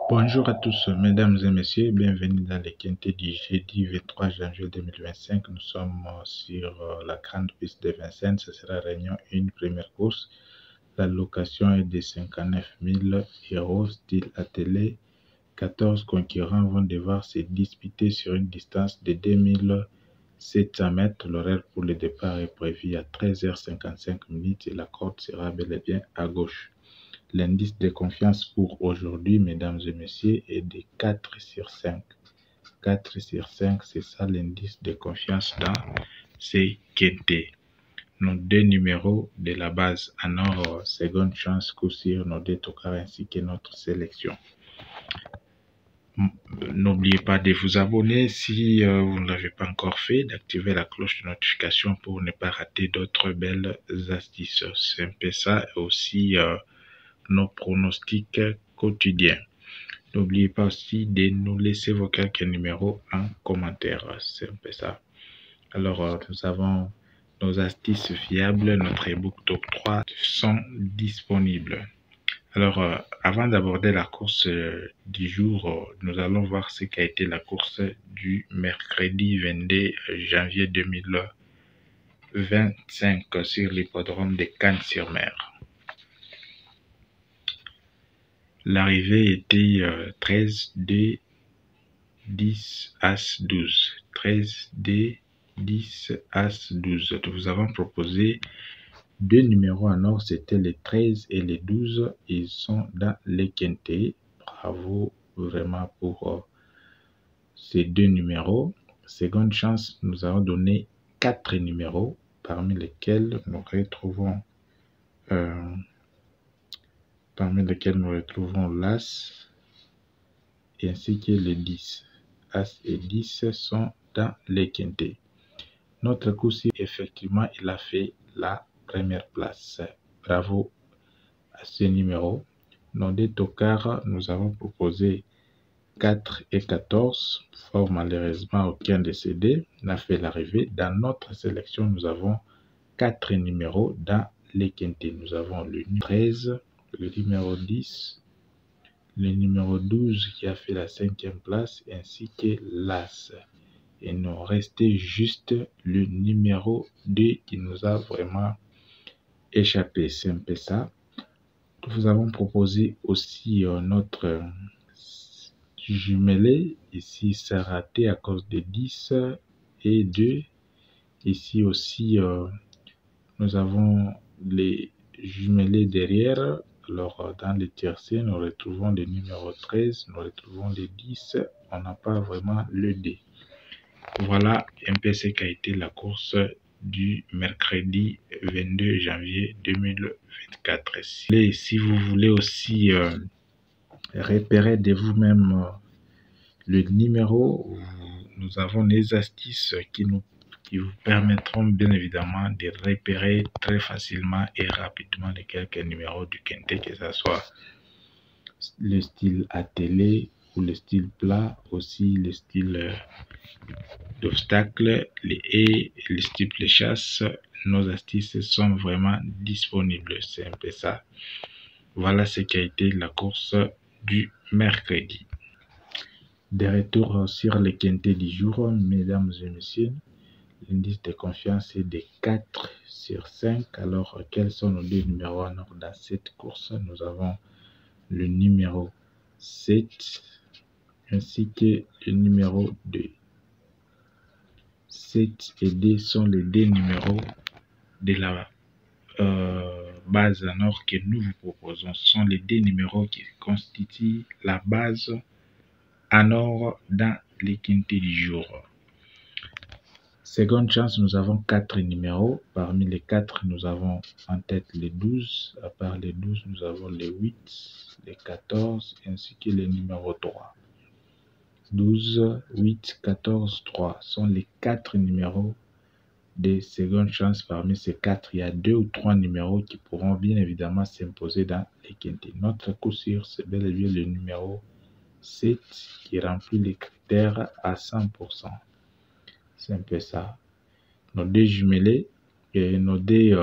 Bonjour à tous, mesdames et messieurs, bienvenue dans les quintés du jeudi 23 janvier 2025. Nous sommes sur la grande piste de Vincennes. Ce sera réunion 1, première course. La location est de 59 000 euros, style attelé. 14 concurrents vont devoir se disputer sur une distance de 2700 mètres. L'horaire pour le départ est prévu à 13h55 et la corde sera bel et bien à gauche. L'indice de confiance pour aujourd'hui, mesdames et messieurs, est de 4 sur 5. 4 sur 5, c'est ça l'indice de confiance dans ces quintés. Nos deux numéros de la base en or, seconde chance, coup sûr, nos deux tokars ainsi que notre sélection. N'oubliez pas de vous abonner si vous ne l'avez pas encore fait, d'activer la cloche de notification pour ne pas rater d'autres belles astuces. C'est un peu ça, et aussi nos pronostics quotidiens. N'oubliez pas aussi de nous laisser vos quelques numéros en commentaire. C'est un peu ça. Alors, nous avons nos astuces fiables, notre ebook top 3 sont disponibles. Alors, avant d'aborder la course du jour, nous allons voir ce qu'a été la course du mercredi 22 janvier 2025 sur l'hippodrome de Cannes-sur-Mer. L'arrivée était 13 D 10 As 12. 13 D 10 As 12. Nous avons proposé deux numéros en or, c'était les 13 et les 12. Ils sont dans les quintés. Bravo vraiment pour ces deux numéros. Seconde chance, nous avons donné 4 numéros, parmi lesquels nous retrouvons l'As ainsi que le 10. As et 10 sont dans les quintés. Notre coup-ci, effectivement, il a fait la première place. Bravo à ce numéro. Nos deux tocards, nous avons proposé 4 et 14. Fort malheureusement, aucun de ces deux n'a fait l'arrivée. Dans notre sélection, nous avons 4 numéros dans les quintés. Nous avons le 13, le numéro 10, le numéro 12 qui a fait la 5e place, ainsi que l'As. Et nous restait juste le numéro 2 qui nous a vraiment échappé. C'est un peu ça. Nous avons proposé aussi notre jumelé. Ici, ça a raté à cause de 10 et 2. Ici aussi, nous avons les jumelés derrière. Alors, dans les tiercés, nous retrouvons le numéro 13, nous retrouvons le 10. On n'a pas vraiment le D. Voilà un peu ce qu'a été la course du mercredi 22 janvier 2024. Si vous voulez aussi repérer de vous-même le numéro, nous avons des astuces qui vous permettront bien évidemment de repérer très facilement et rapidement les quelques numéros du quintet, que ce soit le style attelé ou le style plat, aussi le style d'obstacles, les haies, les styles de chasse. Nos astuces sont vraiment disponibles. C'est un peu ça. Voilà ce qui a été la course du mercredi. De retour sur les quintés du jour, mesdames et messieurs, l'indice de confiance est de 4 sur 5. Alors, quels sont nos deux numéros en or dans cette course? Nous avons le numéro 7 ainsi que le numéro 2. 7 et 2 sont les deux numéros de la base en or que nous vous proposons. Ce sont les deux numéros qui constituent la base en or dans les quintés du jour. Seconde chance, nous avons 4 numéros. Parmi les 4, nous avons en tête les 12. À part les 12, nous avons les 8, les 14 ainsi que le numéro 3. 12, 8, 14, 3 sont les 4 numéros de seconde chance. Parmi ces 4, il y a 2 ou 3 numéros qui pourront bien évidemment s'imposer dans les quintés. Notre coup sûr, c'est bel et bien le numéro 7 qui remplit les critères à 100%. C'est un peu ça. Nos deux jumelés et nos deux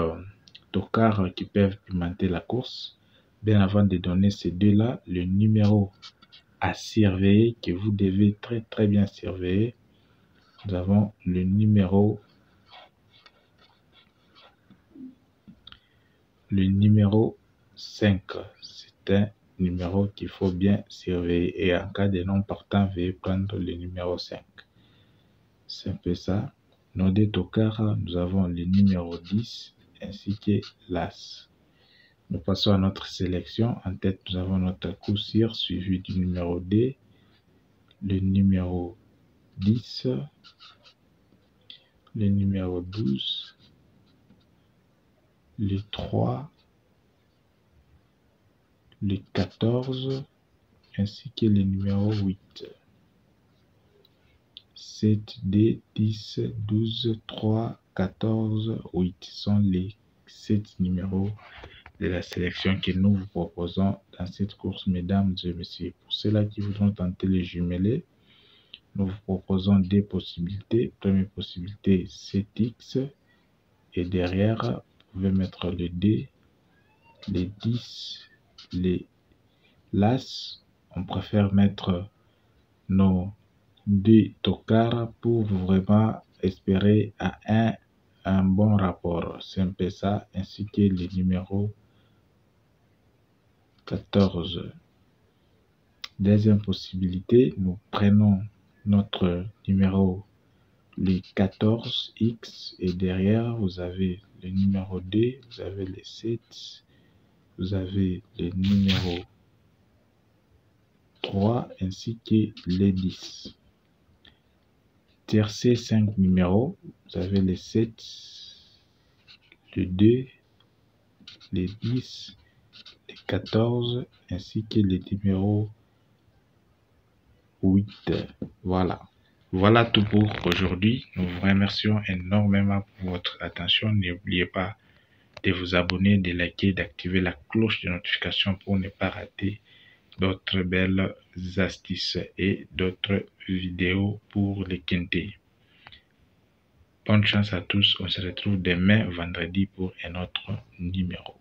tocards qui peuvent pimenter la course. Bien avant de donner ces deux-là, le numéro à surveiller, que vous devez très bien surveiller. Nous avons le numéro 5. C'est un numéro qu'il faut bien surveiller. Et en cas de non partant, veuillez prendre le numéro 5. C'est un peu ça. Nos deux tocards, nous avons le numéro 10 ainsi que l'As. Nous passons à notre sélection. En tête, nous avons notre coup sûr suivi du numéro D, le numéro 10, le numéro 12, le 3, le 14, ainsi que le numéro 8. 7, D, 10, 12, 3, 14, 8 sont les 7 numéros de la sélection que nous vous proposons dans cette course, mesdames et messieurs. Pour ceux-là qui voudront tenter les jumelés, nous vous proposons des possibilités. Première possibilité, 7X. Et derrière, vous pouvez mettre le D, les 10, les l'As. On préfère mettre nos deux tocards pour vraiment espérer à un bon rapport. C'est un peu ça, ainsi que les numéros 14. Deuxième possibilité, nous prenons notre numéro les 14X et derrière vous avez le numéro 2, vous avez les 7, vous avez le numéro 3 ainsi que les 10. Tercer 5 numéros, vous avez les 7, le 2, les 10, les 14 ainsi que les numéros 8. Voilà. Voilà tout pour aujourd'hui. Nous vous remercions énormément pour votre attention. N'oubliez pas de vous abonner, de liker, d'activer la cloche de notification pour ne pas rater d'autres belles astuces et d'autres vidéos pour les quintés. Bonne chance à tous. On se retrouve demain vendredi pour un autre numéro.